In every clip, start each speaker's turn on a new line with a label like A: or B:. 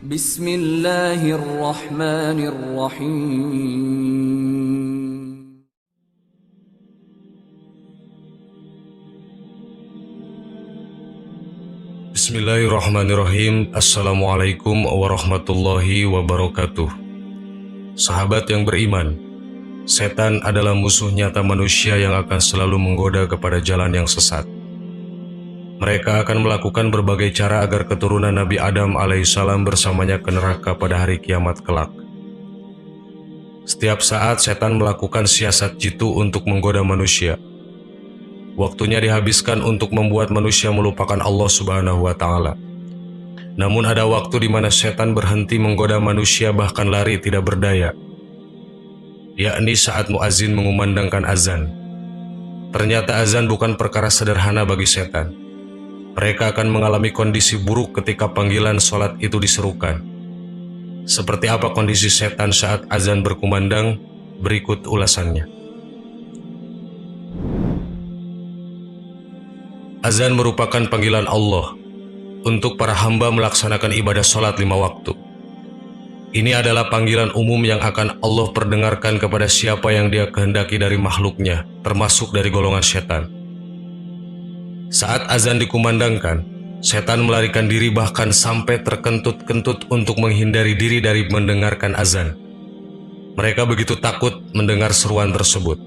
A: Bismillahirrahmanirrahim.
B: Bismillahirrahmanirrahim. Assalamualaikum warahmatullahi wabarakatuh. Sahabat yang beriman, setan adalah musuh nyata manusia yang akan selalu menggoda kepada jalan yang sesat. Mereka akan melakukan berbagai cara agar keturunan Nabi Adam alaihissalam bersamanya ke neraka pada hari kiamat kelak. Setiap saat setan melakukan siasat jitu untuk menggoda manusia. Waktunya dihabiskan untuk membuat manusia melupakan Allah Subhanahu wa Ta'ala. Namun ada waktu di mana setan berhenti menggoda manusia, bahkan lari tidak berdaya, yakni saat muazin mengumandangkan azan. Ternyata azan bukan perkara sederhana bagi setan. Mereka akan mengalami kondisi buruk ketika panggilan sholat itu diserukan. Seperti apa kondisi setan saat azan berkumandang? Berikut ulasannya. Azan merupakan panggilan Allah untuk para hamba melaksanakan ibadah sholat 5 waktu. Ini adalah panggilan umum yang akan Allah perdengarkan kepada siapa yang Dia kehendaki dari makhluknya, termasuk dari golongan setan. Saat azan dikumandangkan, setan melarikan diri bahkan sampai terkentut-kentut untuk menghindari diri dari mendengarkan azan. Mereka begitu takut mendengar seruan tersebut.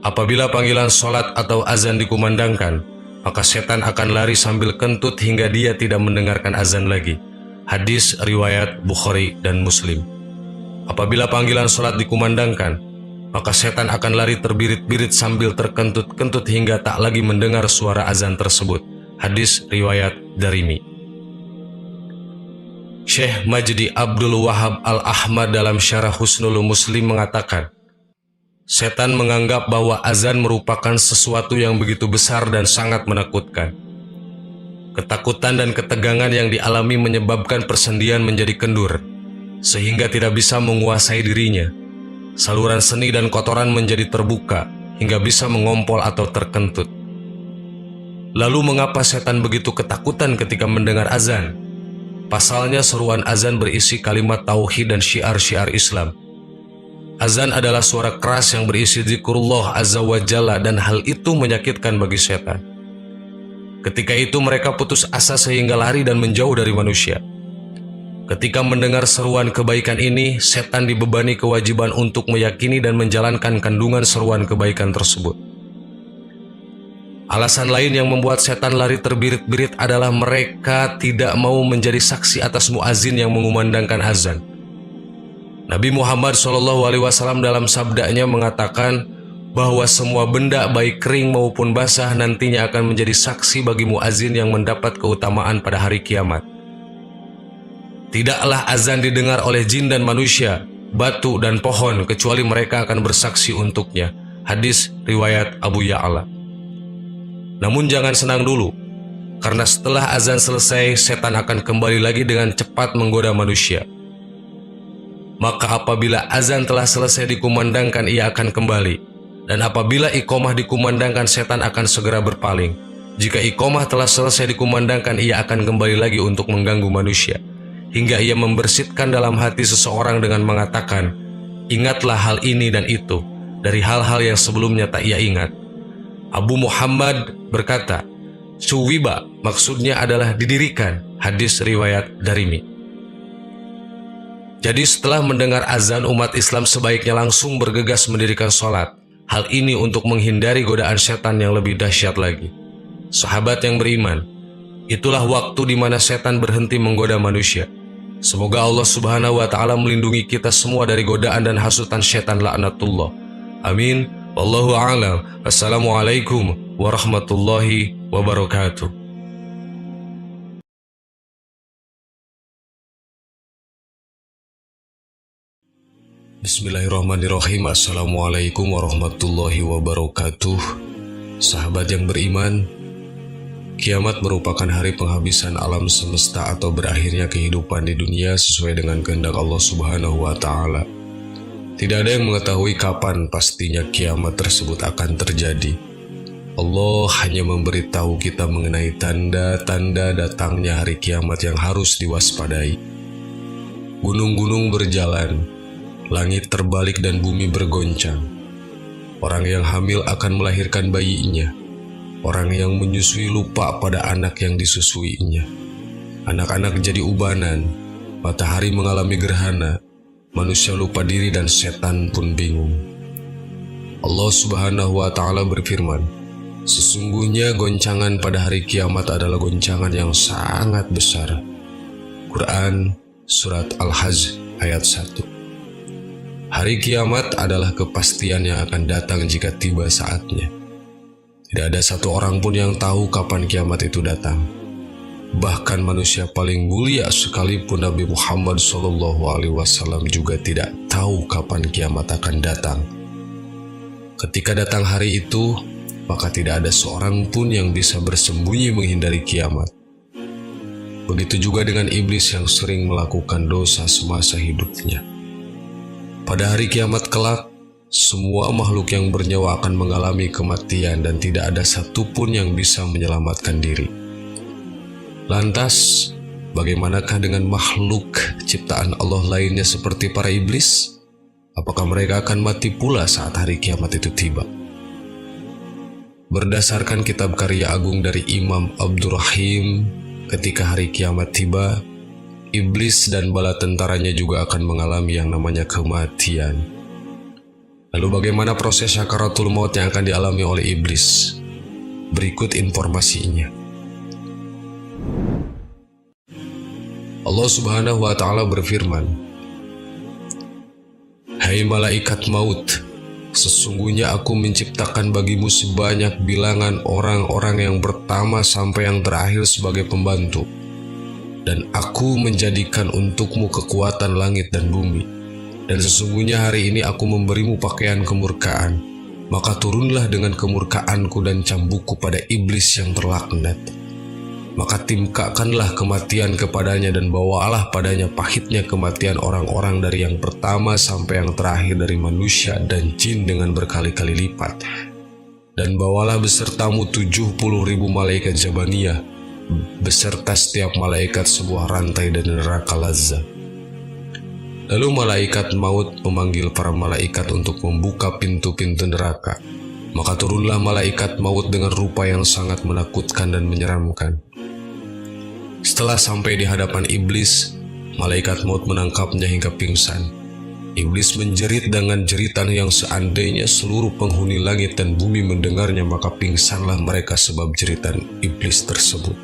B: Apabila panggilan sholat atau azan dikumandangkan, maka setan akan lari sambil kentut hingga dia tidak mendengarkan azan lagi. Hadis riwayat Bukhari dan Muslim. Apabila panggilan sholat dikumandangkan, maka setan akan lari terbirit-birit sambil terkentut-kentut hingga tak lagi mendengar suara azan tersebut. Hadis riwayat Darimi. Syekh Majdi Abdul Wahab Al-Ahmad dalam Syarah Husnul Muslim mengatakan, setan menganggap bahwa azan merupakan sesuatu yang begitu besar dan sangat menakutkan. Ketakutan dan ketegangan yang dialami menyebabkan persendian menjadi kendur, sehingga tidak bisa menguasai dirinya. Saluran seni dan kotoran menjadi terbuka hingga bisa mengompol atau terkentut. Lalu mengapa setan begitu ketakutan ketika mendengar azan? Pasalnya seruan azan berisi kalimat tauhid dan syiar-syiar Islam. Azan adalah suara keras yang berisi zikrullah azza wa jalla, dan hal itu menyakitkan bagi setan. Ketika itu mereka putus asa sehingga lari dan menjauh dari manusia. Ketika mendengar seruan kebaikan ini, setan dibebani kewajiban untuk meyakini dan menjalankan kandungan seruan kebaikan tersebut. Alasan lain yang membuat setan lari terbirit-birit adalah mereka tidak mau menjadi saksi atas muazin yang mengumandangkan azan. Nabi Muhammad SAW dalam sabdanya mengatakan bahwa semua benda baik kering maupun basah nantinya akan menjadi saksi bagi muazin yang mendapat keutamaan pada hari kiamat. Tidaklah azan didengar oleh jin dan manusia, batu dan pohon, kecuali mereka akan bersaksi untuknya. Hadis riwayat Abu Ya'la. Namun jangan senang dulu, karena setelah azan selesai, setan akan kembali lagi dengan cepat menggoda manusia. Maka apabila azan telah selesai dikumandangkan, ia akan kembali. Dan apabila iqomah dikumandangkan, setan akan segera berpaling. Jika iqomah telah selesai dikumandangkan, ia akan kembali lagi untuk mengganggu manusia, hingga ia membersihkan dalam hati seseorang dengan mengatakan, ingatlah hal ini dan itu, dari hal-hal yang sebelumnya tak ia ingat. Abu Muhammad berkata, suwiba maksudnya adalah didirikan. Hadis riwayat Darimi. Jadi setelah mendengar azan, umat Islam sebaiknya langsung bergegas mendirikan sholat. Hal ini untuk menghindari godaan setan yang lebih dahsyat lagi. Sahabat yang beriman, itulah waktu di mana setan berhenti menggoda manusia. Semoga Allah Subhanahu wa Ta'ala melindungi kita semua dari godaan dan hasutan setan laknatullah. Amin. Wallahu a'lam. Assalamualaikum warahmatullahi wabarakatuh. Bismillahirrahmanirrahim. Assalamualaikum warahmatullahi wabarakatuh. Sahabat yang beriman, kiamat merupakan hari penghabisan alam semesta atau berakhirnya kehidupan di dunia sesuai dengan kehendak Allah Subhanahu wa Ta'ala. Tidak ada yang mengetahui kapan pastinya kiamat tersebut akan terjadi. Allah hanya memberitahu kita mengenai tanda-tanda datangnya hari kiamat yang harus diwaspadai. Gunung-gunung berjalan, langit terbalik dan bumi bergoncang. Orang yang hamil akan melahirkan bayinya. Orang yang menyusui lupa pada anak yang disusuinya. Anak-anak jadi ubanan, matahari mengalami gerhana, manusia lupa diri dan setan pun bingung. Allah Subhanahu wa Ta'ala berfirman, sesungguhnya goncangan pada hari kiamat adalah goncangan yang sangat besar. Quran Surat Al-Hajj ayat 1. Hari kiamat adalah kepastian yang akan datang jika tiba saatnya. Tidak ada satu orang pun yang tahu kapan kiamat itu datang. Bahkan manusia paling mulia sekalipun Nabi Muhammad SAW juga tidak tahu kapan kiamat akan datang. Ketika datang hari itu, maka tidak ada seorang pun yang bisa bersembunyi menghindari kiamat. Begitu juga dengan iblis yang sering melakukan dosa semasa hidupnya. Pada hari kiamat kelak, semua makhluk yang bernyawa akan mengalami kematian dan tidak ada satupun yang bisa menyelamatkan diri. Lantas, bagaimanakah dengan makhluk ciptaan Allah lainnya seperti para iblis? Apakah mereka akan mati pula saat hari kiamat itu tiba? Berdasarkan kitab karya agung dari Imam Abdurrahim, ketika hari kiamat tiba, iblis dan bala tentaranya juga akan mengalami yang namanya kematian. Lalu bagaimana proses sakaratul maut yang akan dialami oleh iblis? Berikut informasinya. Allah Subhanahu wa Ta'ala berfirman, hai malaikat maut, sesungguhnya aku menciptakan bagimu sebanyak bilangan orang-orang yang pertama sampai yang terakhir sebagai pembantu. Dan aku menjadikan untukmu kekuatan langit dan bumi. Dan sesungguhnya hari ini aku memberimu pakaian kemurkaan. Maka turunlah dengan kemurkaanku dan cambukku pada iblis yang terlaknat. Maka timpakanlah kematian kepadanya dan bawalah padanya pahitnya kematian orang-orang dari yang pertama sampai yang terakhir dari manusia dan jin dengan berkali-kali lipat. Dan bawalah besertamu 70.000 malaikat Jabaniyah, beserta setiap malaikat sebuah rantai dari neraka lazza. Lalu malaikat maut memanggil para malaikat untuk membuka pintu-pintu neraka. Maka turunlah malaikat maut dengan rupa yang sangat menakutkan dan menyeramkan. Setelah sampai di hadapan iblis, malaikat maut menangkapnya hingga pingsan. Iblis menjerit dengan jeritan yang seandainya seluruh penghuni langit dan bumi mendengarnya, maka pingsanlah mereka sebab jeritan iblis tersebut.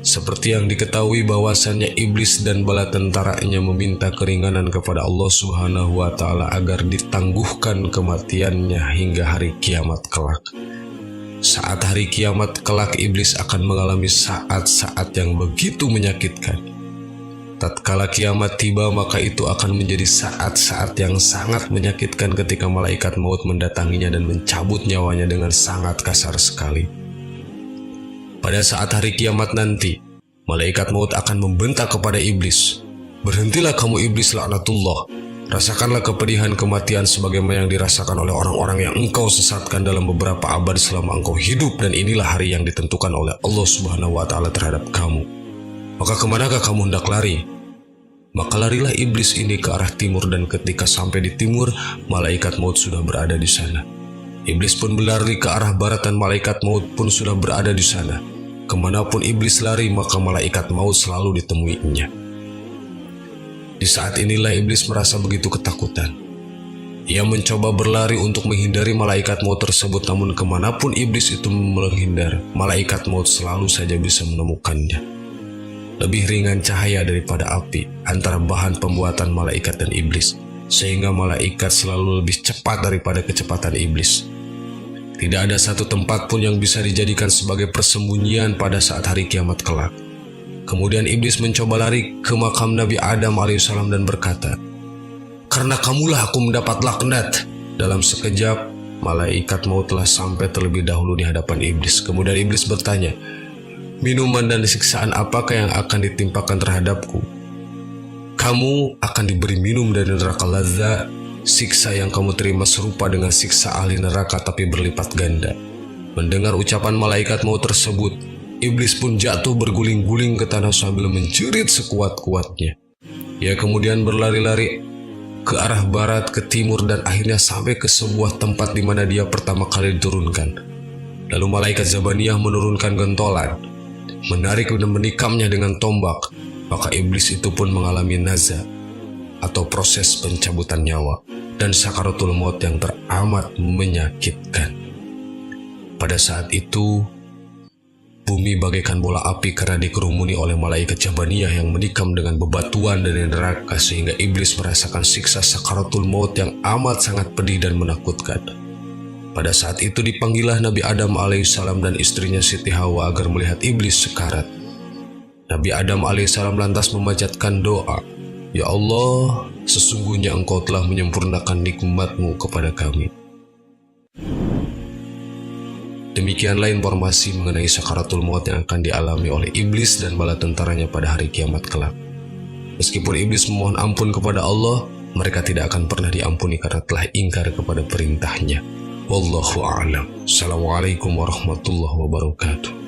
B: Seperti yang diketahui bahwasannya iblis dan bala tentaranya meminta keringanan kepada Allah Subhanahu wa Ta'ala agar ditangguhkan kematiannya hingga hari kiamat kelak. Saat hari kiamat kelak, iblis akan mengalami saat-saat yang begitu menyakitkan. Tatkala kiamat tiba, maka itu akan menjadi saat-saat yang sangat menyakitkan ketika malaikat maut mendatanginya dan mencabut nyawanya dengan sangat kasar sekali. Pada saat hari kiamat nanti, malaikat maut akan membentak kepada iblis, berhentilah kamu iblis laknatullah. Rasakanlah kepedihan kematian sebagaimana yang dirasakan oleh orang-orang yang engkau sesatkan dalam beberapa abad selama engkau hidup, dan inilah hari yang ditentukan oleh Allah Subhanahu wa Ta'ala terhadap kamu. Maka kemanakah kamu hendak lari? Maka larilah iblis ini ke arah timur, dan ketika sampai di timur, malaikat maut sudah berada di sana. Iblis pun berlari ke arah barat dan malaikat maut pun sudah berada di sana. Kemanapun iblis lari, maka malaikat maut selalu ditemuinya. Di saat inilah iblis merasa begitu ketakutan. Ia mencoba berlari untuk menghindari malaikat maut tersebut, namun kemanapun iblis itu menghindar, malaikat maut selalu saja bisa menemukannya. Lebih ringan cahaya daripada api antara bahan pembuatan malaikat dan iblis, sehingga malaikat selalu lebih cepat daripada kecepatan iblis. Tidak ada satu tempat pun yang bisa dijadikan sebagai persembunyian pada saat hari kiamat kelak. Kemudian iblis mencoba lari ke makam Nabi Adam alaihissalam dan berkata, karena kamulah aku mendapat laknat. Dalam sekejap, malaikat maut telah sampai terlebih dahulu di hadapan iblis. Kemudian iblis bertanya, minuman dan siksaan apakah yang akan ditimpakan terhadapku? Kamu akan diberi minum dari neraka lazza. Siksa yang kamu terima serupa dengan siksa ahli neraka tapi berlipat ganda. Mendengar ucapan malaikat maut tersebut, iblis pun jatuh berguling-guling ke tanah sambil menjerit sekuat-kuatnya. Ia kemudian berlari-lari ke arah barat, ke timur, dan akhirnya sampai ke sebuah tempat di mana dia pertama kali diturunkan. Lalu malaikat Zabaniyah menurunkan gentolan, menarik dan menikamnya dengan tombak. Maka iblis itu pun mengalami naza atau proses pencabutan nyawa dan sakaratul maut yang teramat menyakitkan. Pada saat itu, bumi bagaikan bola api karena dikerumuni oleh malaikat Jabaniyah yang menikam dengan bebatuan dari neraka, sehingga iblis merasakan siksa sakaratul maut yang amat sangat pedih dan menakutkan. Pada saat itu dipanggillah Nabi Adam alaihissalam dan istrinya Siti Hawa agar melihat iblis sekarat. Nabi Adam alaihissalam lantas memanjatkan doa, "Ya Allah, sesungguhnya Engkau telah menyempurnakan nikmat-Mu kepada kami." Demikianlah informasi mengenai sakaratul maut yang akan dialami oleh iblis dan bala tentaranya pada hari kiamat kelak. Meskipun iblis memohon ampun kepada Allah, mereka tidak akan pernah diampuni karena telah ingkar kepada perintahnya. Wallahu a'lam. Assalamualaikum warahmatullahi wabarakatuh.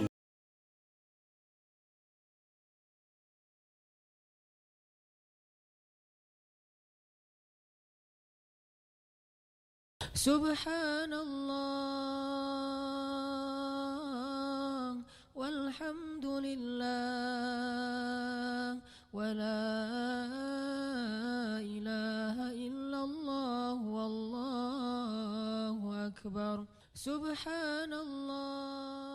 A: Subhanallah walhamdulillah wa la ilaha illallah wallahu akbar. Subhanallah